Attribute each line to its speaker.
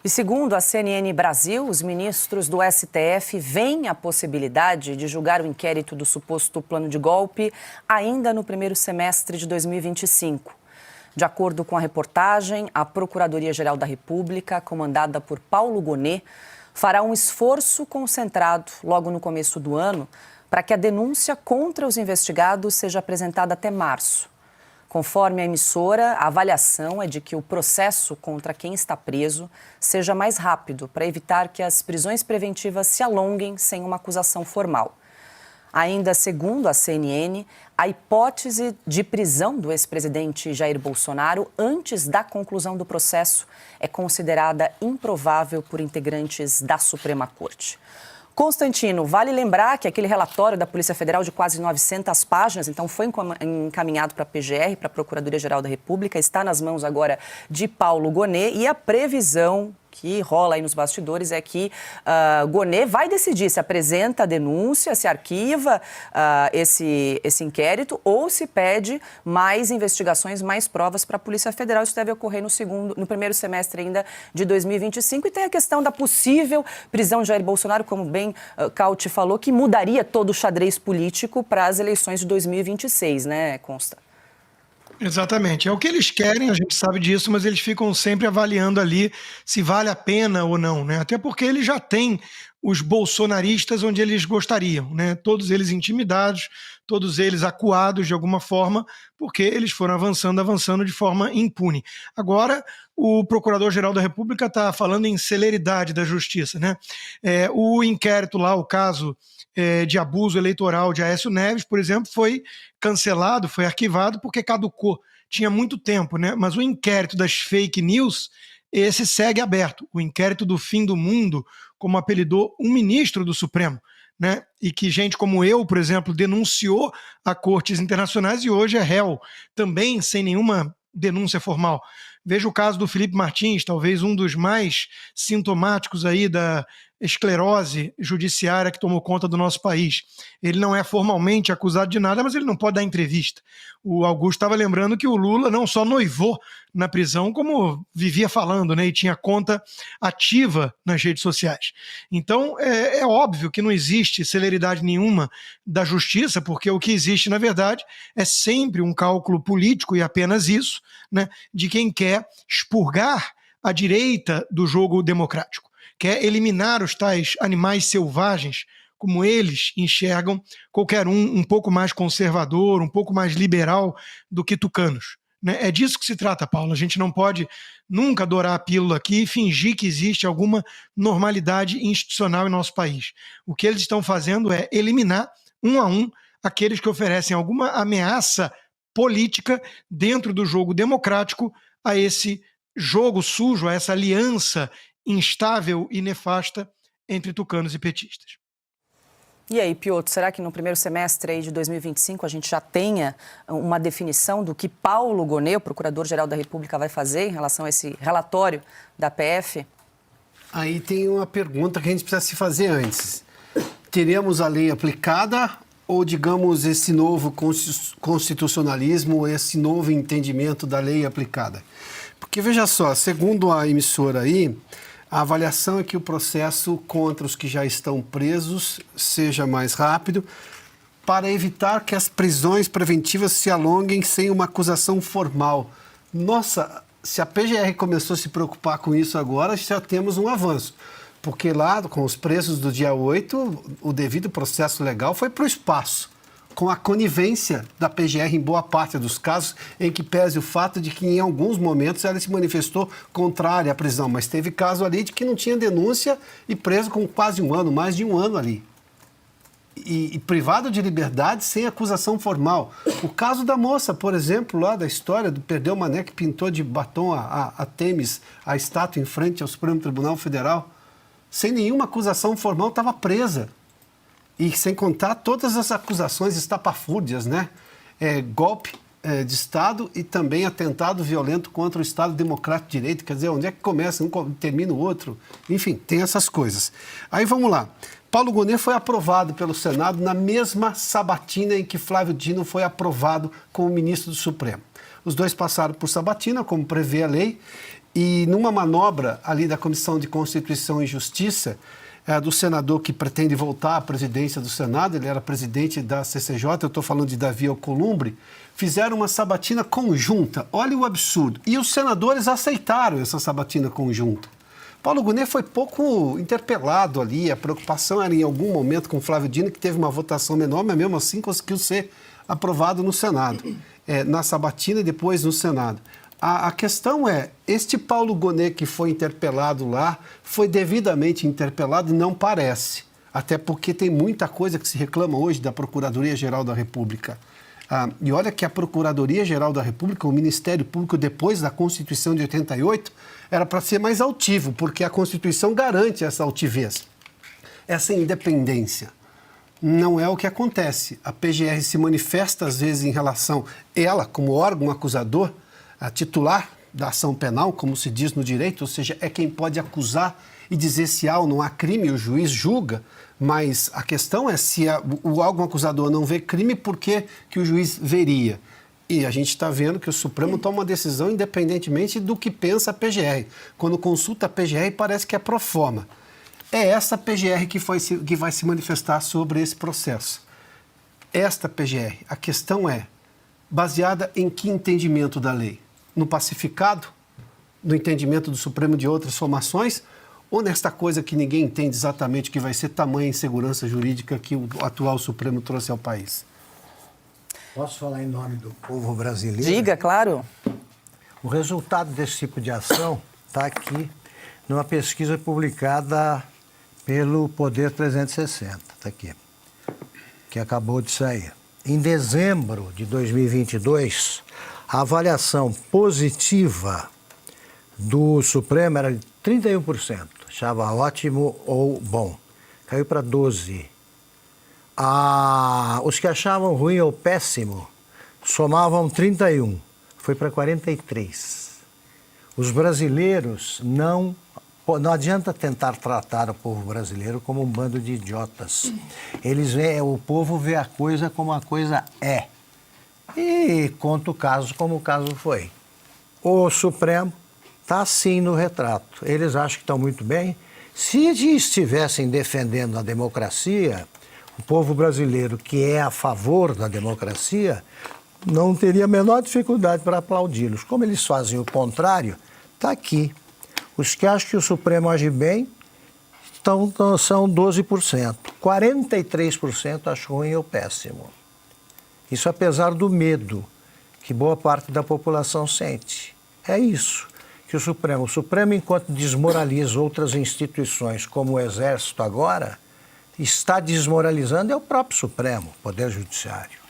Speaker 1: E segundo a CNN Brasil, os ministros do STF veem a possibilidade de julgar o inquérito do suposto plano de golpe ainda no primeiro semestre de 2025. De acordo com a reportagem, a Procuradoria-Geral da República, comandada por Paulo Gonet, fará um esforço concentrado logo no começo do ano para que a denúncia contra os investigados seja apresentada até março. Conforme a emissora, a avaliação é de que o processo contra quem está preso seja mais rápido, para evitar que as prisões preventivas se alonguem sem uma acusação formal. Ainda segundo a CNN, a hipótese de prisão do ex-presidente Jair Bolsonaro antes da conclusão do processo é considerada improvável por integrantes da Suprema Corte. Constantino, vale lembrar que aquele relatório da Polícia Federal de quase 900 páginas, então foi encaminhado para a PGR, para a Procuradoria-Geral da República, está nas mãos agora de Paulo Gonet e a previsão que rola aí nos bastidores é que Gonet vai decidir se apresenta a denúncia, se arquiva esse inquérito ou se pede mais investigações, mais provas para a Polícia Federal. Isso deve ocorrer no primeiro semestre ainda de 2025. E tem a questão da possível prisão de Jair Bolsonaro, como bem Cauti falou, que mudaria todo o xadrez político para as eleições de 2026, né, Consta?
Speaker 2: Exatamente. É o que eles querem, a gente sabe disso, mas eles ficam sempre avaliando ali se vale a pena ou não, né? Até porque eles já têm os bolsonaristas onde eles gostariam, né? Todos eles intimidados, todos eles acuados de alguma forma, porque eles foram avançando de forma impune. Agora, o Procurador-Geral da República está falando em celeridade da justiça, né? O inquérito lá, o caso de abuso eleitoral de Aécio Neves, por exemplo, foi cancelado, foi arquivado porque caducou. Tinha muito tempo, né? Mas o inquérito das fake news, esse segue aberto. O inquérito do fim do mundo, como apelidou um ministro do Supremo, né? E que gente como eu, por exemplo, denunciou a cortes internacionais e hoje é réu, também sem nenhuma denúncia formal. Veja o caso do Felipe Martins, talvez um dos mais sintomáticos aí da esclerose judiciária que tomou conta do nosso país. Ele não é formalmente acusado de nada, mas ele não pode dar entrevista. O Augusto estava lembrando que o Lula não só noivou na prisão, como vivia falando, né? E tinha conta ativa nas redes sociais. Então, é óbvio que não existe celeridade nenhuma da justiça, porque o que existe, na verdade, é sempre um cálculo político, e apenas isso, né? De quem quer expurgar a direita do jogo democrático. Quer eliminar os tais animais selvagens, como eles enxergam qualquer um pouco mais conservador, um pouco mais liberal do que tucanos. Né? É disso que se trata, Paulo. A gente não pode nunca dourar a pílula aqui e fingir que existe alguma normalidade institucional em nosso país. O que eles estão fazendo é eliminar, um a um, aqueles que oferecem alguma ameaça política dentro do jogo democrático a esse jogo sujo, a essa aliança instável e nefasta entre tucanos e petistas.
Speaker 1: E aí, Piotr, será que no primeiro semestre aí de 2025 a gente já tenha uma definição do que Paulo Gonet, o Procurador-Geral da República, vai fazer em relação a esse relatório da PF?
Speaker 3: Aí tem uma pergunta que a gente precisa se fazer antes. Teremos a lei aplicada ou, digamos, esse novo constitucionalismo, esse novo entendimento da lei aplicada? Porque, veja só, segundo a emissora aí, a avaliação é que o processo contra os que já estão presos seja mais rápido para evitar que as prisões preventivas se alonguem sem uma acusação formal. Nossa, se a PGR começou a se preocupar com isso agora, já temos um avanço. Porque lá, com os presos do dia 8, o devido processo legal foi para o espaço, com a conivência da PGR em boa parte dos casos, em que pese o fato de que em alguns momentos ela se manifestou contrária à prisão, mas teve caso ali de que não tinha denúncia e preso com quase um ano, mais de um ano ali. E privado de liberdade sem acusação formal. O caso da moça, por exemplo, lá da história do Perdeu Mané, que pintou de batom a Temis, a estátua em frente ao Supremo Tribunal Federal, sem nenhuma acusação formal, estava presa. E sem contar todas as acusações estapafúrdias, né? Golpe de Estado e também atentado violento contra o Estado Democrático de Direito. Quer dizer, onde é que começa um, termina o outro? Enfim, tem essas coisas. Aí vamos lá. Paulo Gonet foi aprovado pelo Senado na mesma sabatina em que Flávio Dino foi aprovado como ministro do Supremo. Os dois passaram por sabatina, como prevê a lei, E numa manobra ali da Comissão de Constituição e Justiça, do senador que pretende voltar à presidência do Senado, ele era presidente da CCJ, eu estou falando de Davi Alcolumbre, fizeram uma sabatina conjunta. Olha o absurdo. E os senadores aceitaram essa sabatina conjunta. Paulo Gonet foi pouco interpelado ali, a preocupação era em algum momento com Flávio Dino, que teve uma votação menor, mas mesmo assim conseguiu ser aprovado no Senado, na sabatina e depois no Senado. A questão é, este Paulo Gonet que foi interpelado lá, foi devidamente interpelado e não parece. Até porque tem muita coisa que se reclama hoje da Procuradoria-Geral da República. E olha que a Procuradoria-Geral da República, o Ministério Público, depois da Constituição de 88, era para ser mais altivo, porque a Constituição garante essa altivez, essa independência. Não é o que acontece. A PGR se manifesta, às vezes, em relação, ela, como órgão acusador, a titular da ação penal, como se diz no direito, ou seja, é quem pode acusar e dizer se há ou não há crime, o juiz julga, mas a questão é se o órgão acusador não vê crime, por que o juiz veria? E a gente está vendo que o Supremo toma uma decisão independentemente do que pensa a PGR. Quando consulta a PGR, parece que é pro forma. É essa PGR que vai se manifestar sobre esse processo. Esta PGR, a questão é, baseada em que entendimento da lei? No pacificado? No entendimento do Supremo de outras formações? Ou nesta coisa que ninguém entende exatamente o que vai ser tamanha insegurança jurídica que o atual Supremo trouxe ao país?
Speaker 4: Posso falar em nome do povo brasileiro?
Speaker 1: Diga, claro.
Speaker 4: O resultado desse tipo de ação está aqui numa pesquisa publicada pelo Poder 360, está aqui, que acabou de sair. Em dezembro de 2022, a avaliação positiva do Supremo era de 31%, achava ótimo ou bom, caiu para 12%. Os que achavam ruim ou péssimo somavam 31%, foi para 43%. Os brasileiros não adianta tentar tratar o povo brasileiro como um bando de idiotas. O povo vê a coisa como a coisa é. E conta o caso como o caso foi. O Supremo está assim no retrato. Eles acham que estão muito bem. Se estivessem defendendo a democracia, o povo brasileiro, que é a favor da democracia, não teria a menor dificuldade para aplaudi-los. Como eles fazem o contrário, está aqui. Os que acham que o Supremo age bem são 12%. 43% acham ruim ou péssimo. Isso apesar do medo que boa parte da população sente. É isso que o Supremo, enquanto desmoraliza outras instituições, como o Exército agora, está desmoralizando é o próprio Supremo, Poder Judiciário.